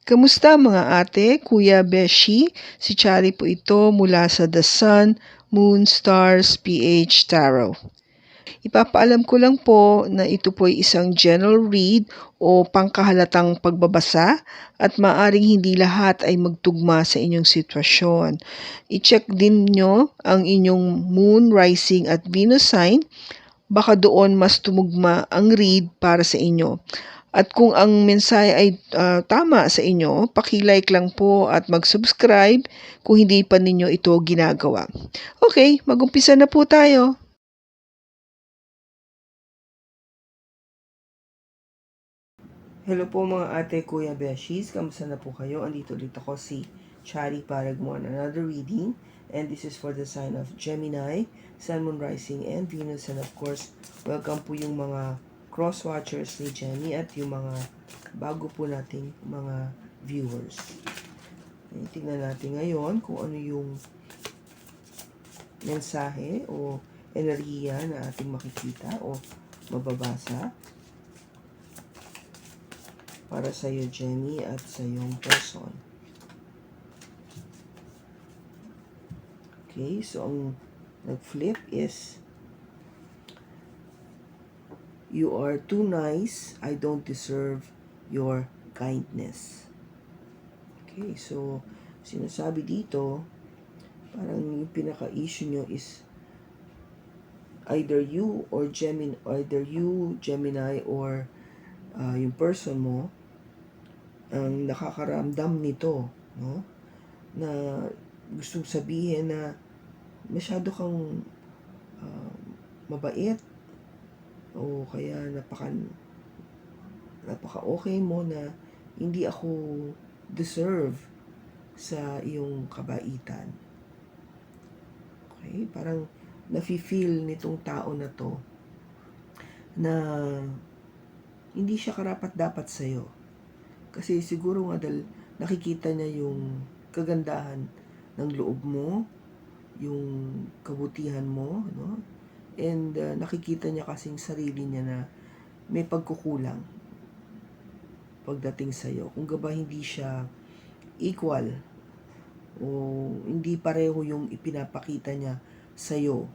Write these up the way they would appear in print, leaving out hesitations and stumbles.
Kamusta mga ate, kuya, beshi? Si Chari po ito mula sa The Sun, Moon, Stars, PH Tarot. Ipapaalam ko lang po na ito po ay isang general read o pangkahalatang pagbabasa at maaring hindi lahat ay magtugma sa inyong sitwasyon. I-check din nyo ang inyong Moon, Rising at Venus sign. Baka doon mas tumugma ang read para sa inyo. At kung ang mensahe ay tama sa inyo, paki-like lang po at mag-subscribe kung hindi pa ninyo ito ginagawa. Okay, mag-umpisa na po tayo. Hello po mga ate, kuya, beshies. Kamusta na po kayo? Andito ulit ako si Chari para gumawa ng another reading. And this is for the sign of Gemini, Sun, Moon, Rising, and Venus. And of course, welcome po yung mga cross-watchers ni Jenny at yung mga bago po nating mga viewers. Okay, tingnan natin ngayon kung ano yung mensahe o enerhiya na ating makikita o mababasa para sa iyo, Jenny, at sa iyong person. Okay, so ang nag-flip is you are too nice, I don't deserve your kindness. Okay, so sinasabi dito, parang yung pinaka-issue nyo is either you, Gemini, or yung person mo, ang nakakaramdam nito, no? Na gustong sabihin na masyado kang mabait, o kaya napaka okay mo na hindi ako deserve sa iyong kabaitan. Okay, parang nafi-feel nitong tao na to na hindi siya karapat-dapat sa'yo. Kasi siguro nga dahil nakikita niya yung kagandahan ng loob mo, yung kabutihan mo, no? And nakikita niya kasing sarili niya na may pagkukulang pagdating sa'yo. Kung ba hindi siya equal o hindi pareho yung ipinapakita niya sa'yo.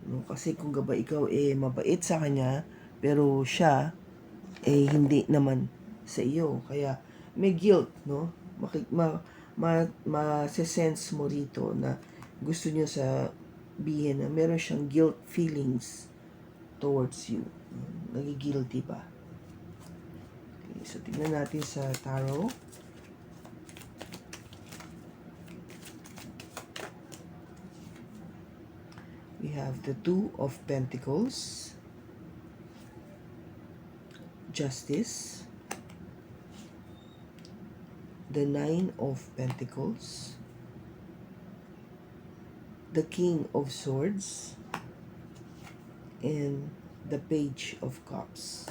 No? Kasi kung ba ikaw mabait sa kanya, pero siya hindi naman sa iyo. Kaya may guilt, no? Ma-sense mo rito na gusto niyo sabihin na meron siyang guilt feelings towards you. Nagigilty ba? Okay, so tignan natin sa tarot. We have the Two of Pentacles, Justice, the Nine of Pentacles, the King of Swords, and the Page of Cups.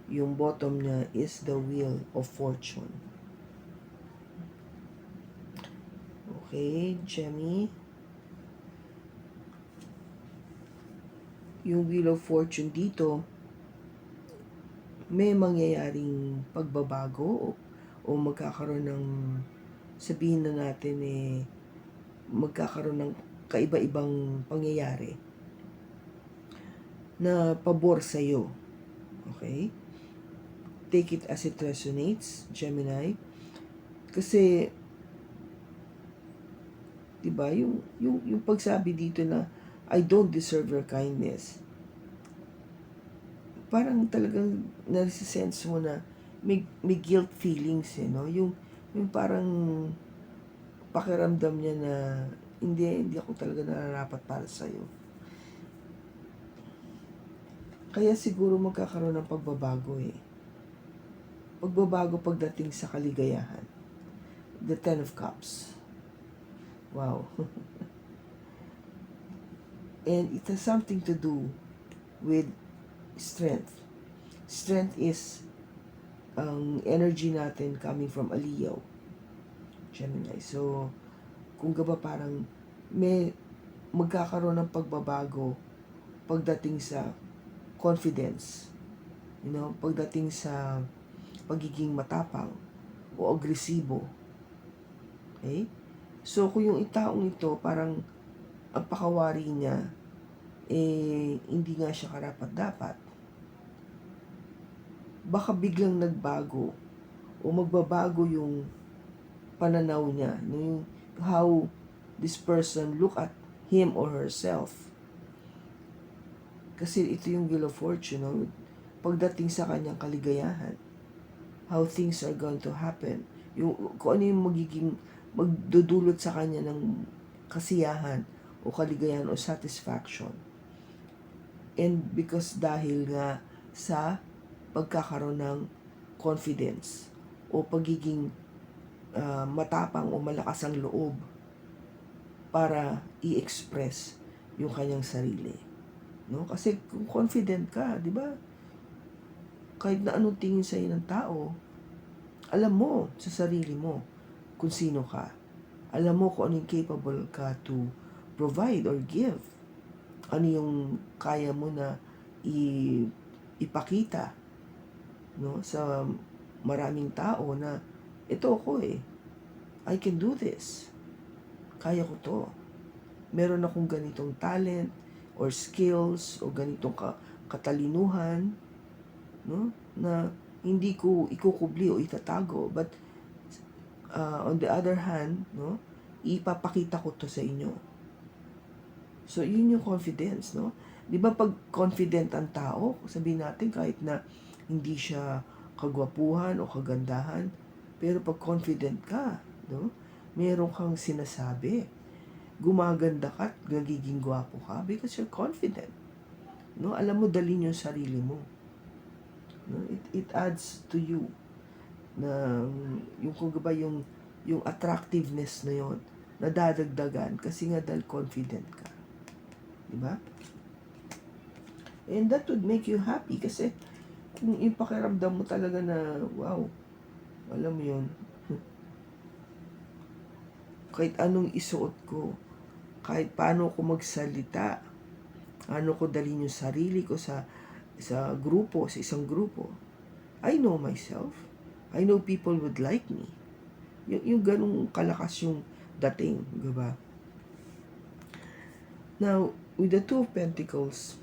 Yung bottom niya is the Wheel of Fortune. Okay, Gemini. Yung Wheel of Fortune dito, may mangyayaring pagbabago o magkakaroon ng, sabihin na natin magkakaroon ng kaiba-ibang pangyayari na pabor sa iyo. Okay? Take it as it resonates, Gemini. Kasi, diba, yung pagsabi dito na I don't deserve your kindness, parang talagang nare-sense mo na may guilt feelings, no? Yung parang pakiramdam niya na hindi ako talaga nararapat para sa'yo. Kaya siguro magkakaroon ng pagbabago Pagbabago pagdating sa kaligayahan. The Ten of Cups. Wow. And it has something to do with strength. Strength is ang energy natin coming from a Leo, Gemini. So, kung ba parang may magkakaroon ng pagbabago pagdating sa confidence, pagdating sa pagiging matapang o agresibo. Okay? So, kung yung taong ito, parang ang pakawari niya, hindi nga siya karapat-dapat, baka biglang nagbago o magbabago yung pananaw niya, yung how this person look at him or herself. Kasi ito yung Wheel of Fortune, no? Pagdating sa kanyang kaligayahan, how things are going to happen, kung ano yung magdudulot sa kanya ng kasiyahan o kaligayahan o satisfaction. And because dahil nga sa pagkakaroon ng confidence o pagiging matapang o malakas ang loob para i-express yung kanyang sarili. No? Kasi kung confident ka, di ba? Kahit na anong tingin sa ng tao, alam mo sa sarili mo kung sino ka. Alam mo kung ano yung capable ka to provide or give. Ano yung kaya mo na ipakita, no, sa maraming tao na ito ako I can do this. Kaya ko to. Meron akong ganitong talent or skills o ganitong katalinuhan, no, na hindi ko ikukubli o itatago, but on the other hand, no, ipapakita ko to sa inyo. So, yun yung confidence, no? Di ba pag confident ang tao, sabihin natin kahit na hindi siya kagwapuhan o kagandahan, pero pag confident ka, no, meron kang sinasabi, gumaganda ka at nagiging gwapo ka because you're confident. No? Alam mo, dalhin yung sarili mo. No? It adds to you na yung kung ba yung attractiveness na yon nadadagdagan kasi nga dahil confident ka. Diba? And that would make you happy kasi kung ipakiramdam mo talaga na wow, alam mo yun, kahit anong isuot ko, kahit paano ko magsalita, ano ko dalhin yung sarili ko sa grupo, sa isang grupo, I know myself. I know people would like me. Yung ganung kalakas yung dating, diba? Now, with the Two of Pentacles,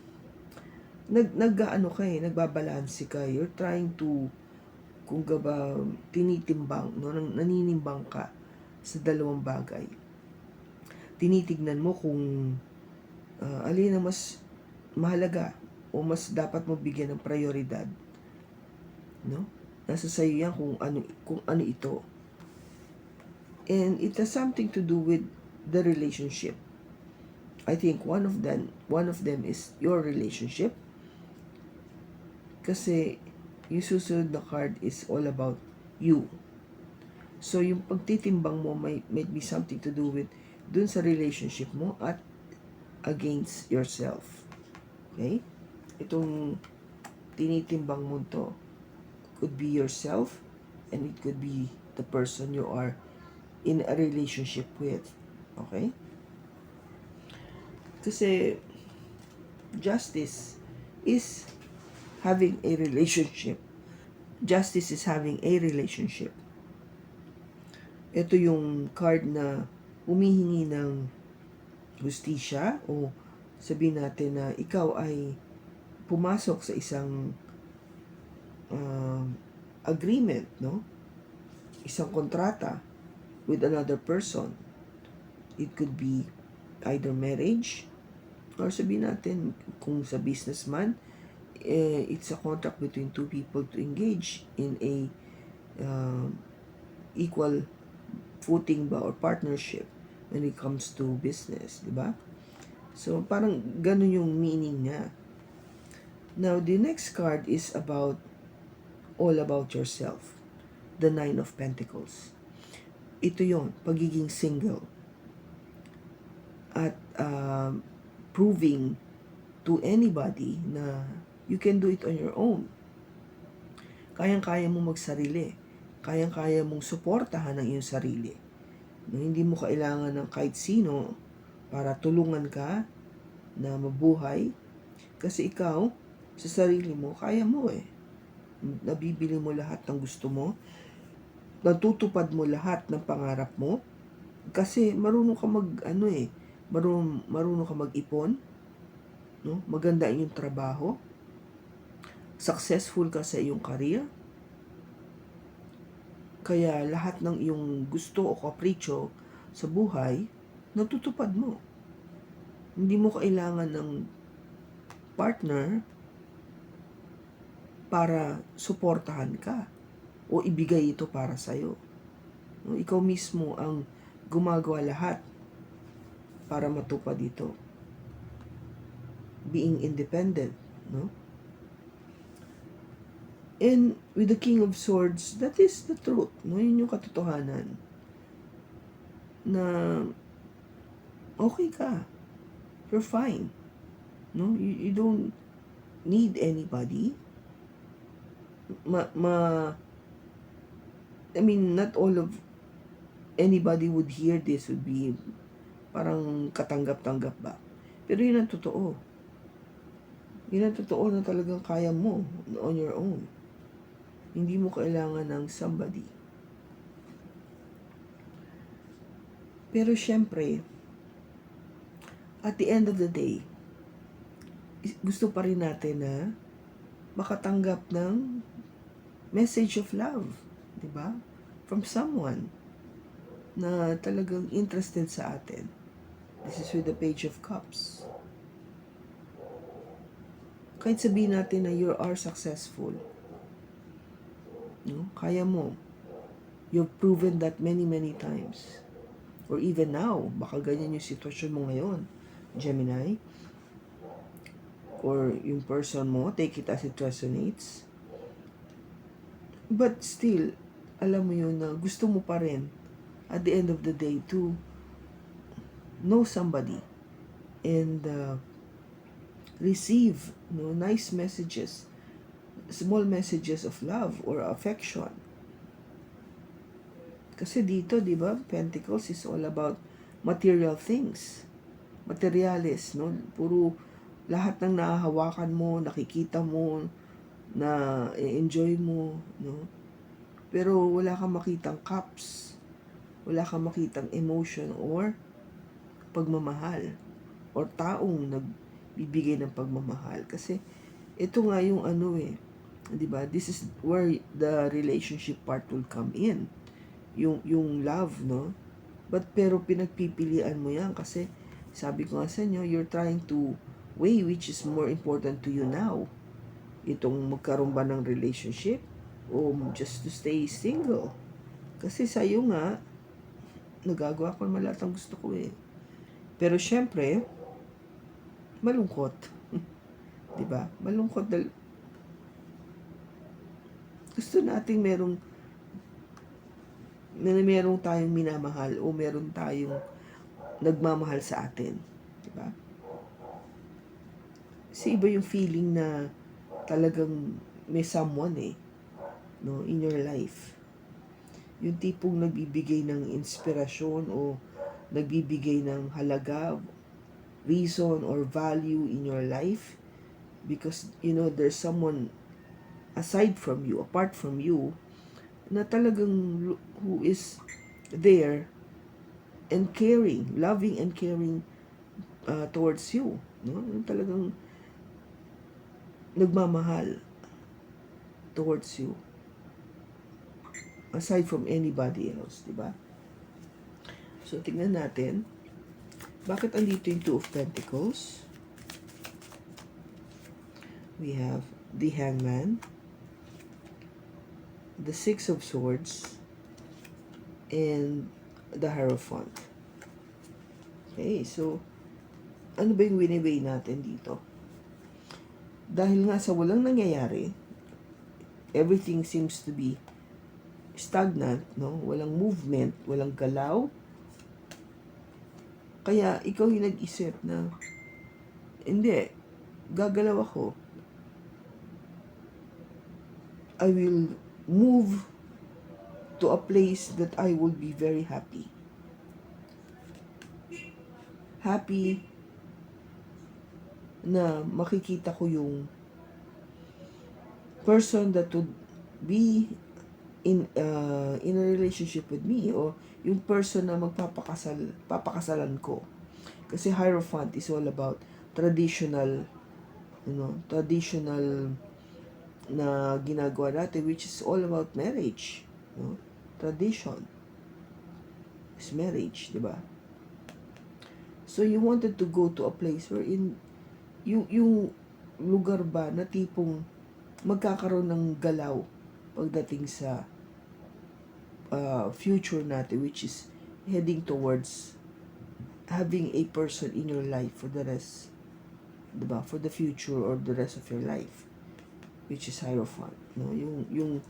nagbabalanse ka. You're trying to, kung gaba, tinitimbang, no? Naninimbang ka sa dalawang bagay. Tinitignan mo kung alin ang mas mahalaga o mas dapat mo bigyan ng prioridad. No? Nasa sayo yan kung ano ito. And it has something to do with the relationship. I think one of them is your relationship. Kasi yung susunod na card is all about you. So yung pagtitimbang mo might be something to do with dun sa relationship mo at against yourself. Okay? Itong tinitimbang mo to could be yourself and it could be the person you are in a relationship with. Okay? Kasi justice is having a relationship. Justice is having a relationship. Ito yung card na humihingi ng hustisya o sabihin natin na ikaw ay pumasok sa isang agreement, no? Isang kontrata with another person. It could be either marriage or sabihin natin kung sa businessman, it's a contract between two people to engage in a equal footing ba or partnership when it comes to business, di ba? So, parang ganun yung meaning niya. Now, the next card is all about yourself. The Nine of Pentacles. Ito yon, pagiging single. At proving to anybody na you can do it on your own. Kayang-kaya mo magsarili. Kayang-kaya mong suportahan ang iyong sarili. Na hindi mo kailangan ng kahit sino para tulungan ka na mabuhay. Kasi ikaw, sa sarili mo, kaya mo nabibili mo lahat ng gusto mo, natutupad mo lahat ng pangarap mo, kasi marunong ka marunong ka mag-ipon, no? Maganda ang iyong trabaho, successful ka sa iyong career, kaya lahat ng iyong gusto o kapritsyo sa buhay, natutupad mo. Hindi mo kailangan ng partner para suportahan ka o ibigay ito para sa'yo. No, ikaw mismo ang gumagawa lahat para matupad ito. Being independent, no? And with the King of Swords, that is the truth, no? Yun yung katotohanan. Na okay ka. You're fine. No? You don't need anybody. I mean, not all of anybody would hear this would be parang katanggap-tanggap ba. Pero yun ang totoo. Yun ang totoo na talagang kaya mo on your own. Hindi mo kailangan ng somebody. Pero syempre, at the end of the day, gusto pa rin natin na makatanggap ng message of love, di ba? From someone na talagang interested sa atin. This is with the Page of Cups. Kahit sabihin natin na you are successful, no? Kaya mo. You've proven that many times. Or even now, baka ganyan yung sitwasyon mo ngayon, Gemini. Or yung person mo, take it as it resonates. But still, alam mo yun na gusto mo pa rin at the end of the day to know somebody and receive nice messages, small messages of love or affection. Kasi dito, di ba, Pentacles is all about material things. Materialis, no? Puro lahat ng nahahawakan mo, nakikita mo, na enjoy mo, no? Pero wala kang makitang cups. Wala kang makitang emotion or pagmamahal or taong nagbibigay ng pagmamahal. Kasi ito nga yung di ba? This is where the relationship part will come in. Yung love, no? Pero pinagpipilian mo yan kasi sabi ko nga sa inyo, you're trying to weigh which is more important to you now. Itong magkaroon ba ng relationship o just to stay single. Kasi sa'yo nga, nagagawa ko naman lahat ang gusto ko eh. Pero syempre, malungkot. Diba? Malungkot dahil gusto nating merong tayong minamahal o meron tayong nagmamahal sa atin. Diba? Kasi iba yung feeling na talagang may someone no, in your life. Yung tipong nagbibigay ng inspirasyon o nagbibigay ng halaga, reason or value in your life because there's someone aside from you, apart from you, na talagang who is there and caring, loving and caring towards you, no? Talagang nagmamahal towards you aside from anybody else, di ba? So tingnan natin bakit andito yung Two of Pentacles. We have the Hangman, the Six of Swords, and the Hierophant. Okay, so ano ba yung wini-weigh natin dito? Dahil nga sa walang nangyayari, everything seems to be stagnant, no? Walang movement, walang galaw. Kaya ikaw yung nag-isip na hindi, gagalaw ako. I will move to a place that I will be very happy. Happy na makikita ko yung person that would be in a relationship with me, o yung person na papakasalan ko. Kasi Hierophant is all about traditional, traditional na ginagawa natin, which is all about marriage. Tradition is marriage, di ba? So you wanted to go to a place where yung lugar ba na tipong magkakaroon ng galaw pagdating sa future natin, which is heading towards having a person in your life for the rest, diba? For the future or the rest of your life, which is Hierophant, no? Yung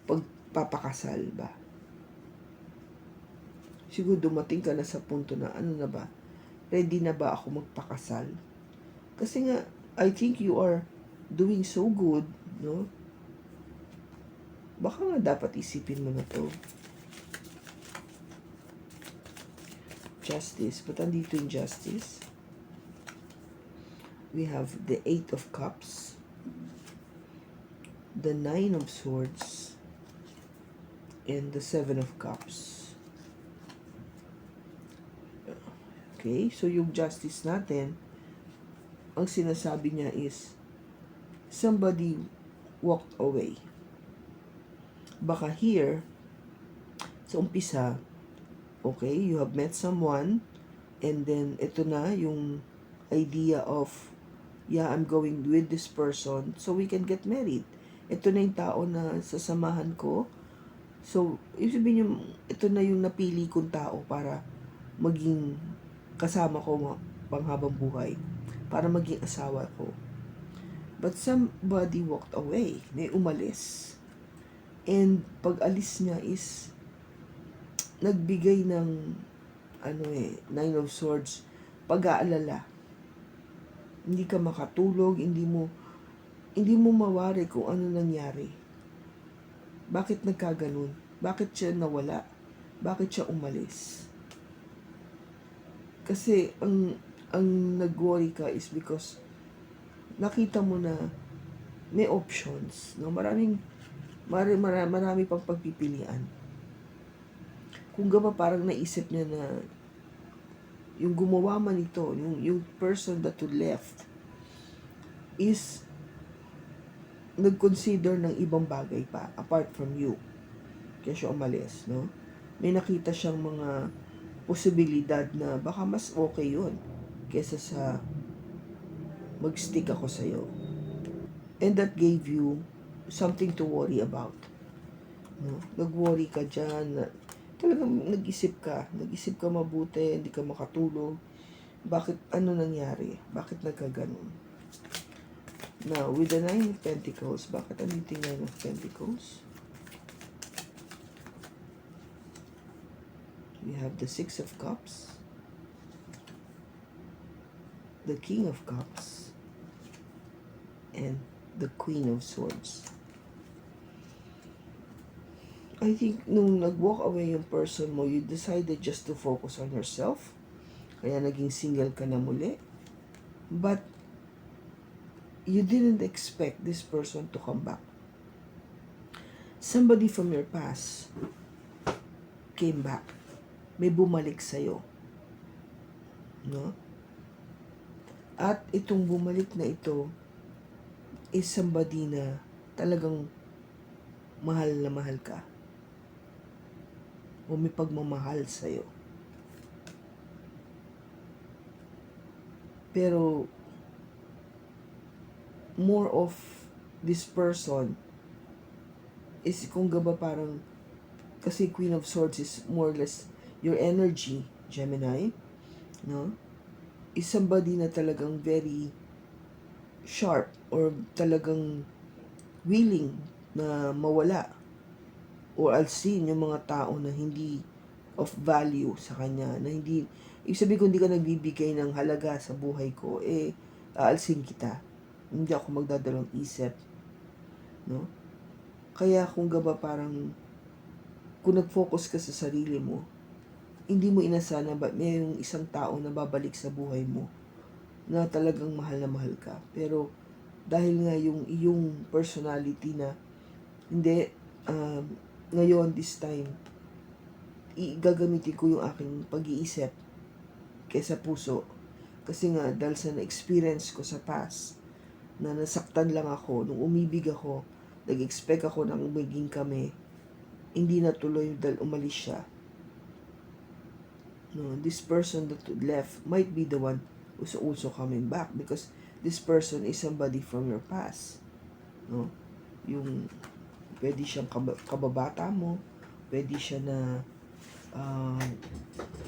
pagpapakasal ba? Siguro dumating ka na sa punto na ano na ba? Ready na ba ako magpakasal? Kasi nga, I think you are doing so good, no? Baka nga dapat isipin mo na to. Justice. But andito yung Justice. We have the 8 of Cups, the 9 of Swords, and the 7 of Cups. Okay, so yung Justice natin, ang sinasabi niya is, somebody walked away. Baka here, sa umpisa, okay, you have met someone, and then ito na yung idea of, yeah, I'm going with this person so we can get married. Ito na yung tao na sasamahan ko. So, ibig sabihin yung, ito na yung napili kong tao para maging kasama ko panghabang buhay, para maging asawa ko. But somebody walked away, may umalis. And pag alis niya is nagbigay ng 9 of Swords, pag-aalala. Hindi ka makatulog, hindi mo mawari kung ano nangyari. Bakit nagkaganon? Bakit siya nawala? Bakit siya umalis? Kasi ang nag-worry ka is because nakita mo na may options, no? Marami pang pagpipilian. Kung gaba parang naisip niya na yung gumawa man ito, yung person that would left is nag-consider ng ibang bagay pa apart from you. Kaya siya umalis, no? May nakita siyang mga posibilidad na baka mas okay yun kesa sa mag-stick ako sa'yo. And that gave you something to worry about. No? Nag-worry ka dyan, talagang nag-isip ka mabuti, hindi ka makatulog. Bakit, ano nangyari? Bakit nagkaganon? Now, with the 9 of Pentacles, bakit andito yung 9 of Pentacles? We have the 6 of Cups, the King of Cups, and the Queen of Swords. I think nung nag-walk away yung person mo, you decided just to focus on yourself. Kaya naging single ka na muli. But you didn't expect this person to come back. Somebody from your past came back. May bumalik sa'yo. No? At itong bumalik na ito is somebody na talagang mahal na mahal ka. O may pagmamahal sa'yo. Pero more of this person is kung gaba parang, kasi Queen of Swords is more or less your energy, Gemini, no? Is somebody na talagang very sharp or talagang willing na mawala or alsin yung mga tao na hindi of value sa kanya, na hindi, ibig sabihin kung hindi ka nagbibigay ng halaga sa buhay ko, aalsin kita. Hindi ako magdadalawang isip, no? Kaya kung gaba parang, kung nag-focus ka sa sarili mo, hindi mo inasana ba may yung isang tao na babalik sa buhay mo na talagang mahal na mahal ka. Pero Dahil nga yung iyong personality na, hindi, ngayon, this time, gagamitin ko yung aking pag-iisip kaysa puso. Kasi nga, dahil sa na-experience ko sa past, na nasaktan lang ako, nung umibig ako, nag-expect ako na umiging kami, hindi natuloy dahil umalis siya. No, this person that left might be the one who's also coming back because this person is somebody from your past. No, yung pwede siyang kababata mo, pwede siya na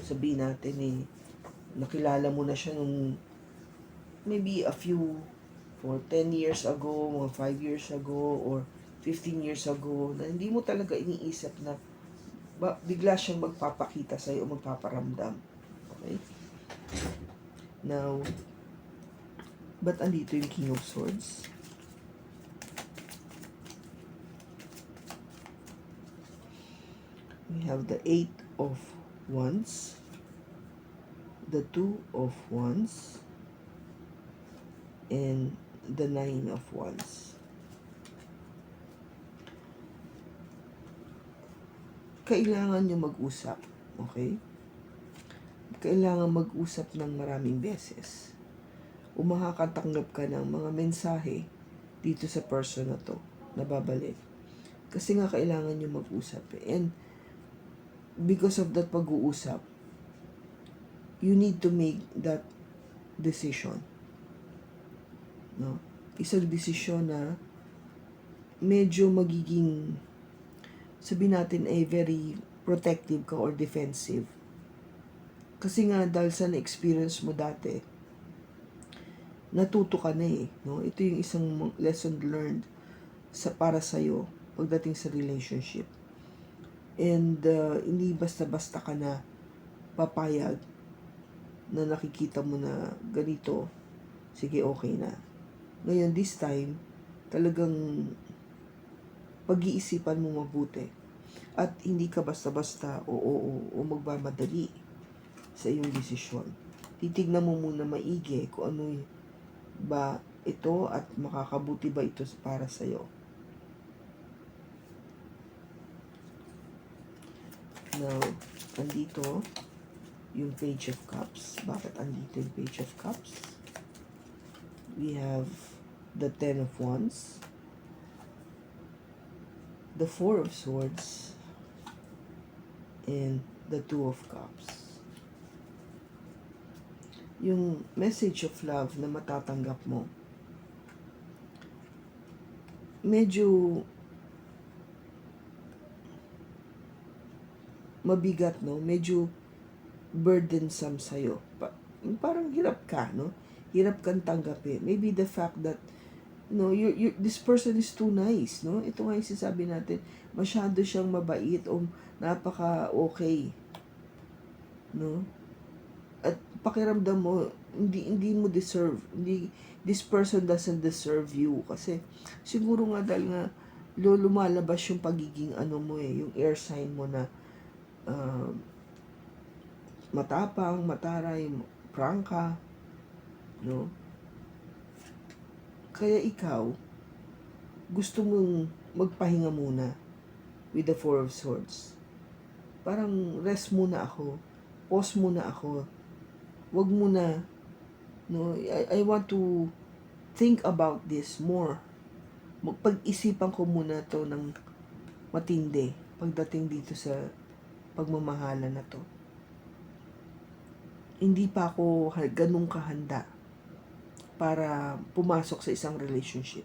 sabihin natin nakilala mo na siya nung maybe a few for 10 years ago, mga 5 years ago, or 15 years ago, na hindi mo talaga iniisip na bigla siyang magpapakita sa'yo o magpaparamdam. Okay? Now, ba't andito yung King of Swords? We have the 8 of Wands, the 2 of Wands, and the 9 of Wands. Kailangan nyo mag-usap, okay? Kailangan mag-usap ng maraming beses. O makakatanggap ka ng mga mensahe dito sa person na to, na babalik. Kasi nga kailangan nyo mag-usap. And because of that pag-uusap, you need to make that decision. No? Isang desisyon na medyo magiging, sabihin natin very protective ka or defensive. Kasi nga dahil sa na-experience mo dati, natuto ka na no? Ito yung isang lesson learned para sa'yo pagdating sa relationship. And hindi basta-basta ka na papayag na nakikita mo na ganito, sige, okay na. Ngayon, this time, talagang pag-iisipan mo mabuti. At hindi ka basta-basta o magmamadali sa iyong desisyon. Titignan mo muna maigi kung ano ba ito at makakabuti ba ito para sa'yo. Now, andito yung Page of Cups. Bakit andito yung Page of Cups? We have the 10 of Wands, the 4 of Swords, and the 2 of Cups. Yung message of love na matatanggap mo, medyo mabigat, no? Medyo burdensome sa'yo. Parang hirap ka, no? Hirap kang tanggapin. Maybe the fact that, no, this person is too nice, no? Ito nga yung sinasabi natin, masyado siyang mabait o napaka-okay, no? At pakiramdam mo, hindi mo deserve, this person doesn't deserve you. Kasi, siguro nga dahil nga, lumalabas yung pagiging yung air sign mo na, matapang, mataray, prangka, no? Kaya ikaw, gusto mong magpahinga muna with the 4 of Swords. Parang rest muna ako, pause muna ako, wag muna, no? I want to think about this more. Pag-isipan ko muna to ng matindi pagdating dito sa pagmamahalan na to. Hindi pa ako ganun kahanda para pumasok sa isang relationship.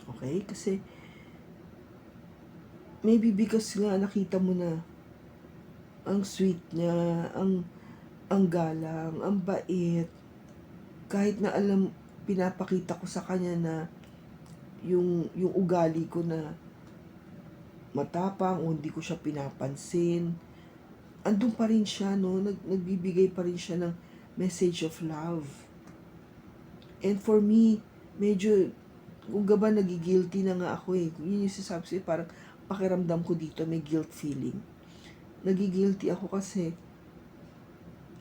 Okay? Kasi maybe because nga nakita mo na ang sweet niya, ang galang, ang bait. Kahit na pinapakita ko sa kanya na yung ugali ko na matapang o hindi ko siya pinapansin, andun pa rin siya, no? Nagbibigay pa rin siya ng message of love. And for me, medyo, kung gaba nagigilty na nga ako yun yung sasabi sa'yo, parang pakiramdam ko dito, may guilt feeling. Nagigilty ako kasi,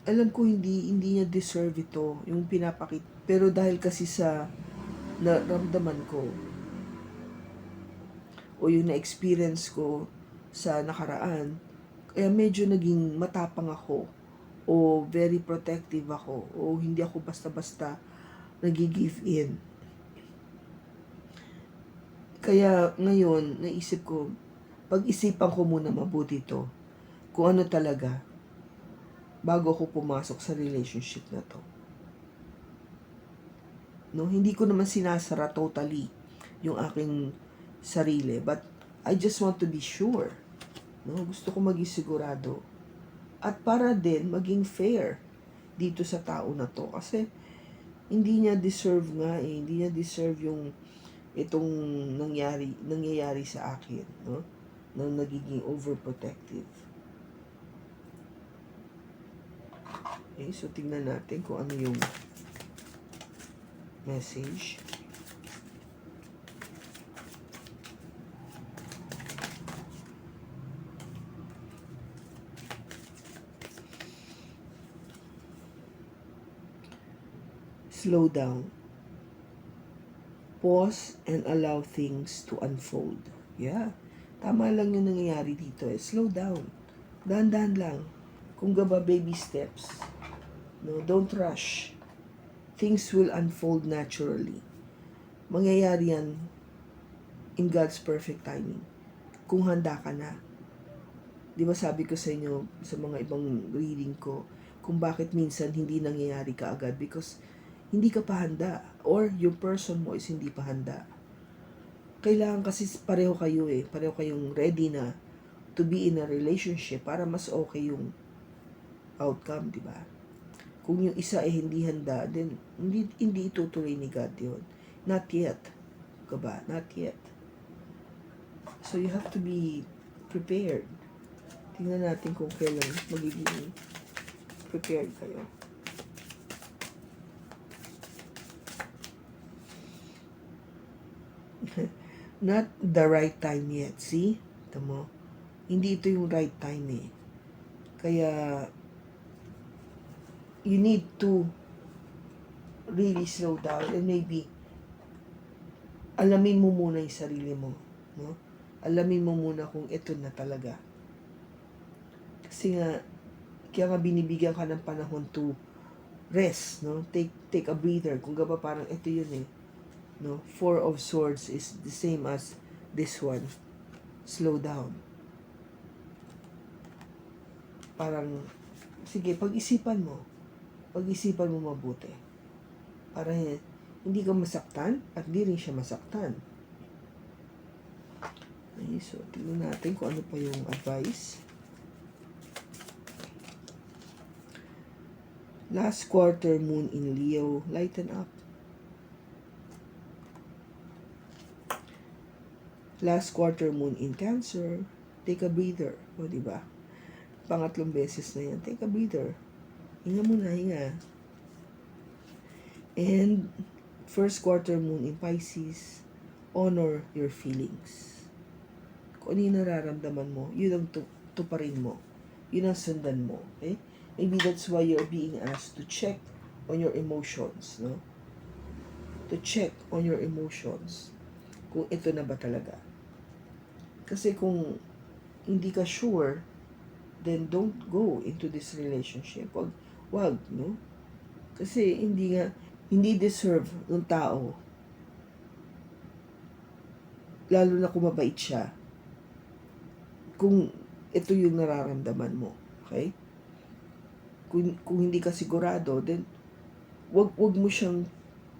alam ko hindi niya deserve ito, yung Pero dahil kasi sa naramdaman ko o yung na-experience ko sa nakaraan, kaya medyo naging matapang ako o very protective ako o hindi ako basta-basta nag-give in. Kaya ngayon, naisip ko, pag-isipan ko muna mabuti to kung ano talaga bago ako pumasok sa relationship na to. No, hindi ko naman sinasara totally yung aking sarili, but I just want to be sure. No, gusto ko maging sigurado. At para din maging fair dito sa tao na to kasi hindi niya deserve nga hindi niya deserve yung itong nangyayari sa akin, no? Nang nagiging overprotective. Okay, so tingnan natin kung ano yung message. Slow down. Pause and allow things to unfold. Yeah. Tama lang yung nangyayari dito eh. Slow down. Dahan-dahan lang. Kung gaba baby steps. No, don't rush. Things will unfold naturally. Mangyayari yan in God's perfect timing. Kung handa ka na. Di ba sabi ko sa inyo sa mga ibang reading ko kung bakit minsan hindi nangyayari kaagad because hindi ka pa handa or yung person mo is hindi pa handa. Kailangan kasi pareho kayo pareho kayong ready na to be in a relationship para mas okay yung outcome, di ba? Kung yung isa ay hindi handa, then hindi itutuloy ni God yun. Not yet. Diba? Not yet. So you have to be prepared. Tingnan natin kung kailan magiging prepared kayo. Not the right time yet. See? Ito mo. Hindi ito yung right time eh. Kaya you need to really slow down and maybe alamin mo muna yung sarili mo. No? Alamin mo muna kung ito na talaga. Kasi nga, kaya nga binibigyan ka ng panahon to rest, no? Take a breather. Kung gaba parang ito yun eh. No? Four of Swords is the same as this one. Slow down. Parang, sige, pag-isipan mo. Pag-isipan mo mabuti. Para hindi ka masaktan at hindi rin siya masaktan. Okay, so tingnan natin kung ano pa yung advice. Last quarter moon in Leo, lighten up. Last quarter moon in Cancer, take a breather. O, diba? Pangatlong beses na yan, take a breather. Hinga muna, hinga. And first quarter moon in Pisces, honor your feelings. Kung ano yung nararamdaman mo, yun ang tuparin mo. Yun ang sundan mo. Okay? Maybe that's why you're being asked to check on your emotions, no? To check on your emotions. Kung ito na ba talaga. Kasi kung hindi ka sure, then don't go into this relationship. Wag, no? Kasi hindi deserve ng tao. Lalo na kung mabait siya. Kung ito yung nararamdaman mo. Okay? Kung hindi ka sigurado, then wag mo siyang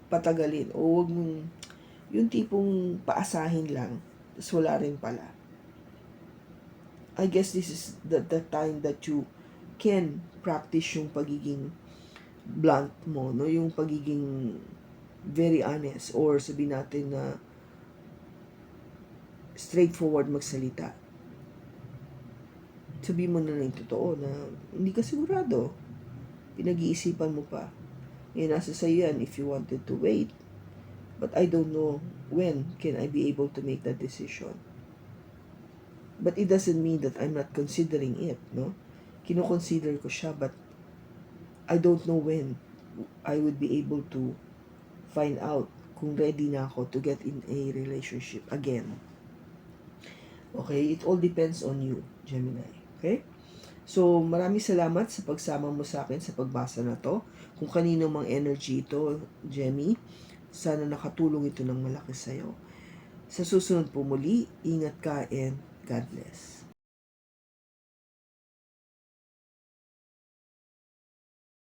patagalin o wag mong yung tipong paasahin lang tapos wala rin pala. I guess this is the time that you can practice yung pagiging blunt mo, no? Yung pagiging very honest or sabihin natin na straightforward magsalita. Sabihin mo na yung totoo na hindi ka sigurado. Pinag-iisipan mo pa. Nasa sa'yo yan if you wanted to wait. But I don't know when can I be able to make that decision. But it doesn't mean that I'm not considering it, no? Kino-consider ko siya, but I don't know when I would be able to find out kung ready na ako to get in a relationship again. Okay? It all depends on you, Gemini. Okay? So, maraming salamat sa pagsama mo sa akin sa pagbasa na to. Kung kanino mang energy ito, Gemmy, sana nakatulong ito ng malaki sa'yo. Sa susunod po muli, ingat ka and God bless.